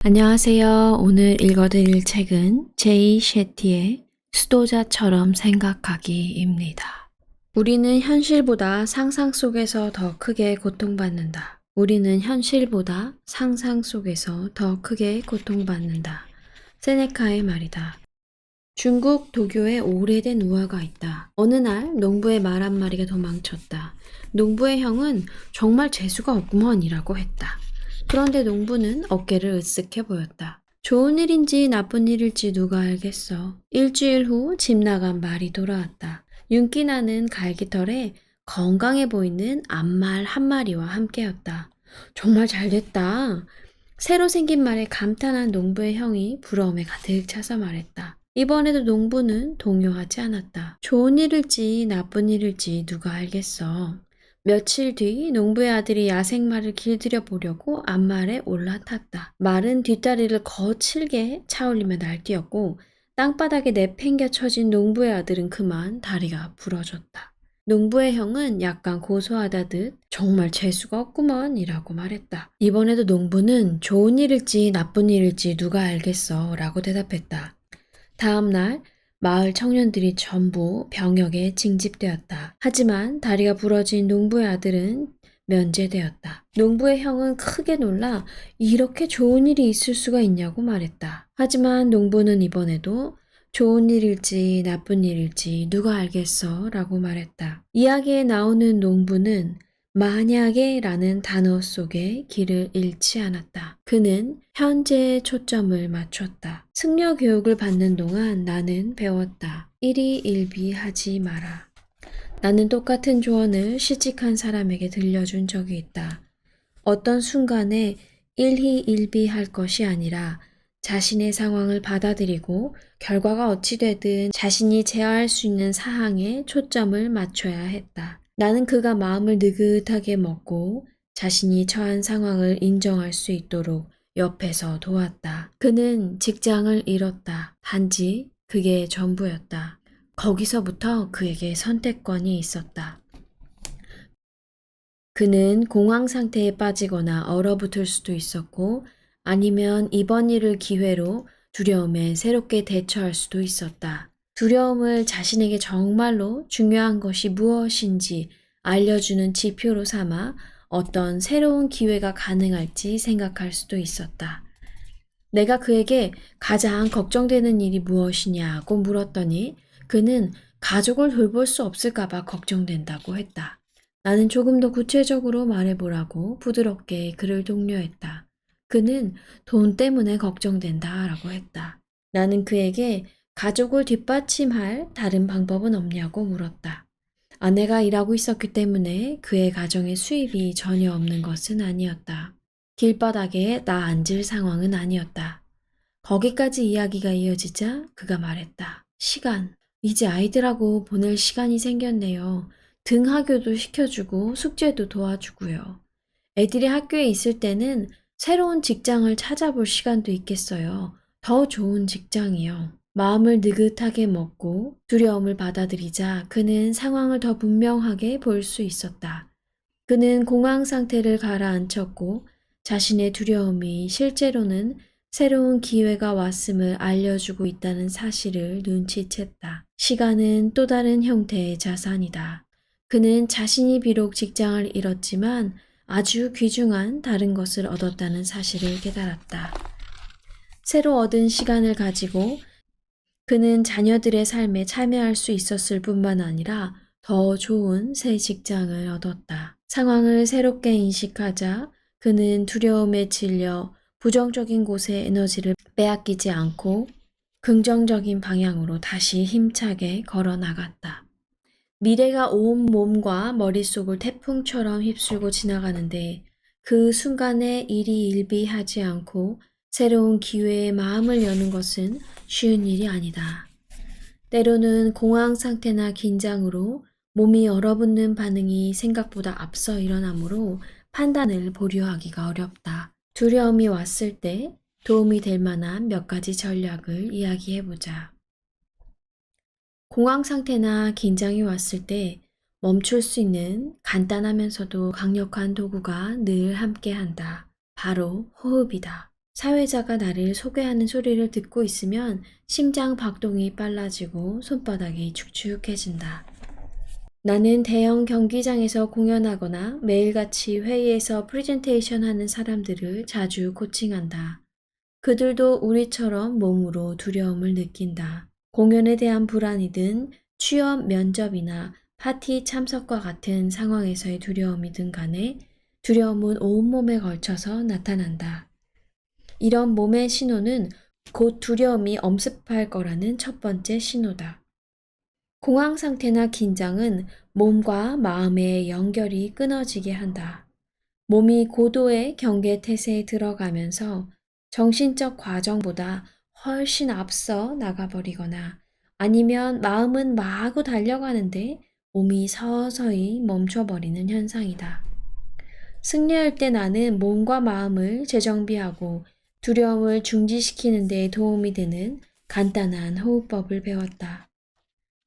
안녕하세요. 오늘 읽어드릴 책은 제이 셰티의 수도자처럼 생각하기입니다. 우리는 현실보다 상상 속에서 더 크게 고통받는다. 우리는 현실보다 상상 속에서 더 크게 고통받는다. 세네카의 말이다. 중국 도교에 오래된 우화가 있다. 어느 날 농부의 말 한 마리가 도망쳤다. 농부의 형은 정말 재수가 없구먼이라고 했다. 그런데 농부는 어깨를 으쓱해 보였다. 좋은 일인지 나쁜 일일지 누가 알겠어. 일주일 후 집 나간 말이 돌아왔다. 윤기 나는 갈기털에 건강해 보이는 암말 한 마리와 함께였다. 정말 잘됐다. 새로 생긴 말에 감탄한 농부의 형이 부러움에 가득 차서 말했다. 이번에도 농부는 동요하지 않았다. 좋은 일일지 나쁜 일일지 누가 알겠어. 며칠 뒤 농부의 아들이 야생말을 길들여 보려고 앞말에 올라탔다. 말은 뒷다리를 거칠게 차올리며 날뛰었고 땅바닥에 내팽겨 쳐진 농부의 아들은 그만 다리가 부러졌다. 농부의 형은 약간 고소하다듯 정말 재수가 없구먼 이라고 말했다. 이번에도 농부는 좋은 일일지 나쁜 일일지 누가 알겠어 라고 대답했다. 다음 날 마을 청년들이 전부 병역에 징집되었다. 하지만 다리가 부러진 농부의 아들은 면제되었다. 농부의 형은 크게 놀라 이렇게 좋은 일이 있을 수가 있냐고 말했다. 하지만 농부는 이번에도 좋은 일일지 나쁜 일일지 누가 알겠어 라고 말했다. 이야기에 나오는 농부는 만약에 라는 단어 속에 길을 잃지 않았다. 그는 현재에 초점을 맞췄다. 승려 교육을 받는 동안 나는 배웠다. 일희일비하지 마라. 나는 똑같은 조언을 시집한 사람에게 들려준 적이 있다. 어떤 순간에 일희일비할 것이 아니라 자신의 상황을 받아들이고 결과가 어찌 되든 자신이 제어할 수 있는 사항에 초점을 맞춰야 했다. 나는 그가 마음을 느긋하게 먹고 자신이 처한 상황을 인정할 수 있도록 옆에서 도왔다. 그는 직장을 잃었다. 단지 그게 전부였다. 거기서부터 그에게 선택권이 있었다. 그는 공황 상태에 빠지거나 얼어붙을 수도 있었고 아니면 이번 일을 기회로 두려움에 새롭게 대처할 수도 있었다. 두려움을 자신에게 정말로 중요한 것이 무엇인지 알려주는 지표로 삼아 어떤 새로운 기회가 가능할지 생각할 수도 있었다. 내가 그에게 가장 걱정되는 일이 무엇이냐고 물었더니 그는 가족을 돌볼 수 없을까봐 걱정된다고 했다. 나는 조금 더 구체적으로 말해보라고 부드럽게 그를 독려했다. 그는 돈 때문에 걱정된다 라고 했다. 나는 그에게 가족을 뒷받침할 다른 방법은 없냐고 물었다. 아내가 일하고 있었기 때문에 그의 가정에 수입이 전혀 없는 것은 아니었다. 길바닥에 나 앉을 상황은 아니었다. 거기까지 이야기가 이어지자 그가 말했다. 시간. 이제 아이들하고 보낼 시간이 생겼네요. 등하교도 시켜주고 숙제도 도와주고요. 애들이 학교에 있을 때는 새로운 직장을 찾아볼 시간도 있겠어요. 더 좋은 직장이요. 마음을 느긋하게 먹고 두려움을 받아들이자 그는 상황을 더 분명하게 볼 수 있었다. 그는 공황 상태를 가라앉혔고 자신의 두려움이 실제로는 새로운 기회가 왔음을 알려주고 있다는 사실을 눈치챘다. 시간은 또 다른 형태의 자산이다. 그는 자신이 비록 직장을 잃었지만 아주 귀중한 다른 것을 얻었다는 사실을 깨달았다. 새로 얻은 시간을 가지고 그는 자녀들의 삶에 참여할 수 있었을 뿐만 아니라 더 좋은 새 직장을 얻었다. 상황을 새롭게 인식하자 그는 두려움에 질려 부정적인 곳에 에너지를 빼앗기지 않고 긍정적인 방향으로 다시 힘차게 걸어 나갔다. 미래가 온 몸과 머릿속을 태풍처럼 휩쓸고 지나가는데 그 순간에 일희일비하지 않고 새로운 기회에 마음을 여는 것은 쉬운 일이 아니다. 때로는 공황 상태나 긴장으로 몸이 얼어붙는 반응이 생각보다 앞서 일어나므로 판단을 보류하기가 어렵다. 두려움이 왔을 때 도움이 될 만한 몇 가지 전략을 이야기해보자. 공황 상태나 긴장이 왔을 때 멈출 수 있는 간단하면서도 강력한 도구가 늘 함께한다. 바로 호흡이다. 사회자가 나를 소개하는 소리를 듣고 있으면 심장 박동이 빨라지고 손바닥이 축축해진다. 나는 대형 경기장에서 공연하거나 매일같이 회의에서 프레젠테이션 하는 사람들을 자주 코칭한다. 그들도 우리처럼 몸으로 두려움을 느낀다. 공연에 대한 불안이든 취업 면접이나 파티 참석과 같은 상황에서의 두려움이든 간에 두려움은 온몸에 걸쳐서 나타난다. 이런 몸의 신호는 곧 두려움이 엄습할 거라는 첫 번째 신호다. 공황 상태나 긴장은 몸과 마음의 연결이 끊어지게 한다. 몸이 고도의 경계 태세에 들어가면서 정신적 과정보다 훨씬 앞서 나가버리거나 아니면 마음은 마구 달려가는데 몸이 서서히 멈춰버리는 현상이다. 승리할 때 나는 몸과 마음을 재정비하고 두려움을 중지시키는 데 도움이 되는 간단한 호흡법을 배웠다.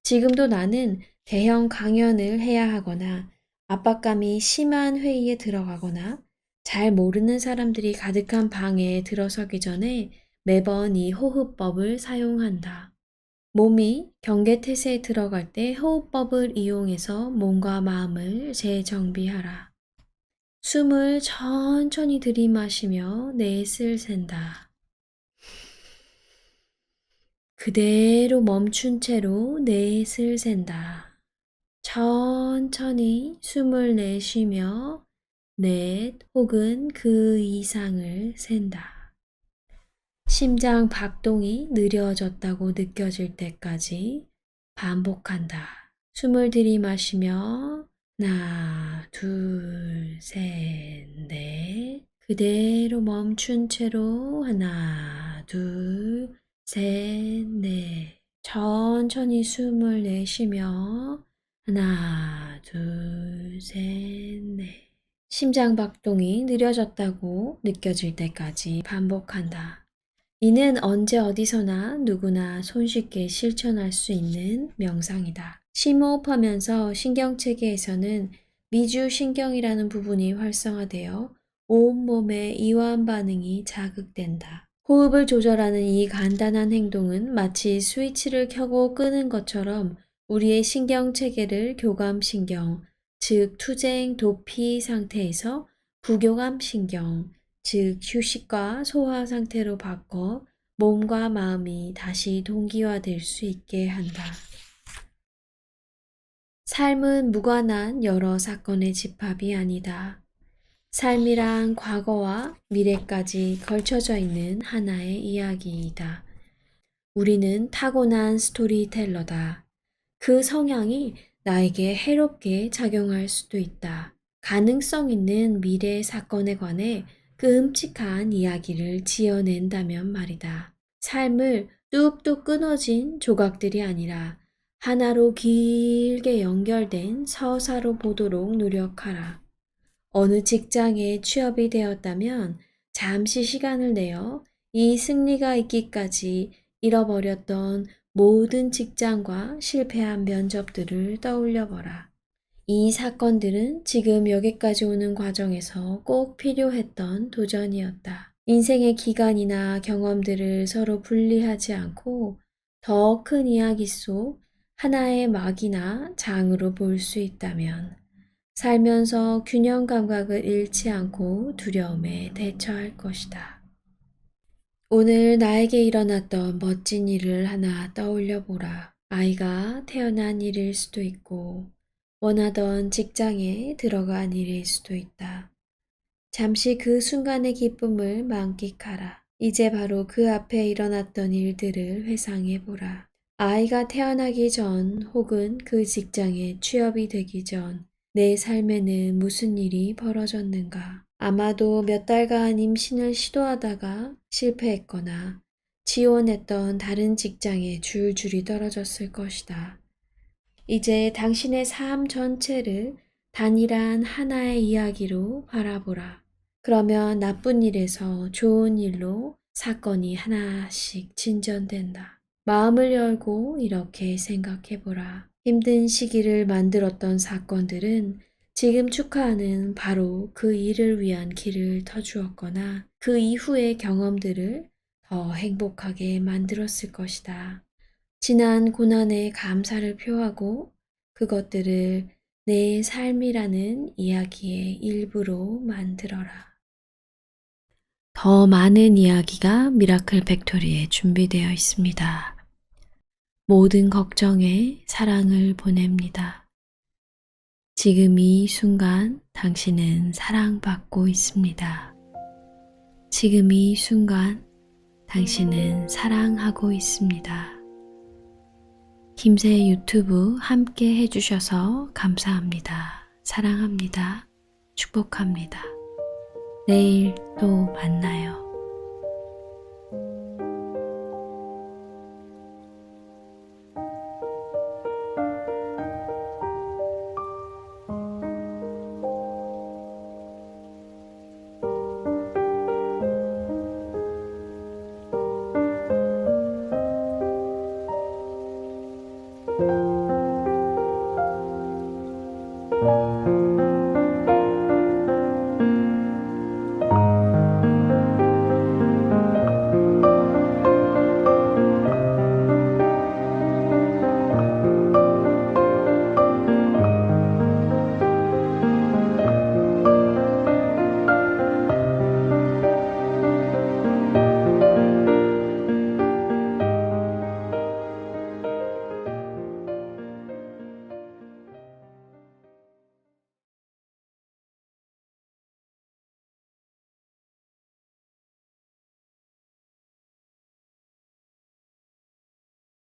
지금도 나는 대형 강연을 해야 하거나 압박감이 심한 회의에 들어가거나 잘 모르는 사람들이 가득한 방에 들어서기 전에 매번 이 호흡법을 사용한다. 몸이 경계태세에 들어갈 때 호흡법을 이용해서 몸과 마음을 재정비하라. 숨을 천천히 들이마시며 넷을 센다. 그대로 멈춘 채로 넷을 센다. 천천히 숨을 내쉬며 넷 혹은 그 이상을 센다. 심장 박동이 느려졌다고 느껴질 때까지 반복한다. 숨을 들이마시며 하나, 둘, 셋, 넷. 그대로 멈춘 채로 하나, 둘, 셋, 넷. 천천히 숨을 내쉬며 하나, 둘, 셋, 넷. 심장 박동이 느려졌다고 느껴질 때까지 반복한다. 이는 언제 어디서나 누구나 손쉽게 실천할 수 있는 명상이다. 심호흡하면서 신경체계에서는 미주신경이라는 부분이 활성화되어 온몸의 이완 반응이 자극된다. 호흡을 조절하는 이 간단한 행동은 마치 스위치를 켜고 끄는 것처럼 우리의 신경체계를 교감신경, 즉 투쟁 도피 상태에서 부교감신경, 즉 휴식과 소화 상태로 바꿔 몸과 마음이 다시 동기화될 수 있게 한다. 삶은 무관한 여러 사건의 집합이 아니다. 삶이란 과거와 미래까지 걸쳐져 있는 하나의 이야기이다. 우리는 타고난 스토리텔러다. 그 성향이 나에게 해롭게 작용할 수도 있다. 가능성 있는 미래 사건에 관해 끔찍한 이야기를 지어낸다면 말이다. 삶을 뚝뚝 끊어진 조각들이 아니라 하나로 길게 연결된 서사로 보도록 노력하라. 어느 직장에 취업이 되었다면 잠시 시간을 내어 이 승리가 있기까지 잃어버렸던 모든 직장과 실패한 면접들을 떠올려 보라. 이 사건들은 지금 여기까지 오는 과정에서 꼭 필요했던 도전이었다. 인생의 기간이나 경험들을 서로 분리하지 않고 더 큰 이야기 속 하나의 막이나 장으로 볼 수 있다면 살면서 균형 감각을 잃지 않고 두려움에 대처할 것이다. 오늘 나에게 일어났던 멋진 일을 하나 떠올려 보라. 아이가 태어난 일일 수도 있고, 원하던 직장에 들어간 일일 수도 있다. 잠시 그 순간의 기쁨을 만끽하라. 이제 바로 그 앞에 일어났던 일들을 회상해 보라. 아이가 태어나기 전 혹은 그 직장에 취업이 되기 전 내 삶에는 무슨 일이 벌어졌는가? 아마도 몇 달간 임신을 시도하다가 실패했거나 지원했던 다른 직장에 줄줄이 떨어졌을 것이다. 이제 당신의 삶 전체를 단일한 하나의 이야기로 바라보라. 그러면 나쁜 일에서 좋은 일로 사건이 하나씩 진전된다. 마음을 열고 이렇게 생각해보라. 힘든 시기를 만들었던 사건들은 지금 축하하는 바로 그 일을 위한 길을 터주었거나 그 이후의 경험들을 더 행복하게 만들었을 것이다. 지난 고난에 감사를 표하고 그것들을 내 삶이라는 이야기의 일부로 만들어라. 더 많은 이야기가 미라클 팩토리에 준비되어 있습니다. 모든 걱정에 사랑을 보냅니다. 지금 이 순간 당신은 사랑받고 있습니다. 지금 이 순간 당신은 사랑하고 있습니다. 김새 유튜브 함께 해주셔서 감사합니다. 사랑합니다. 축복합니다. 내일 또 만나요.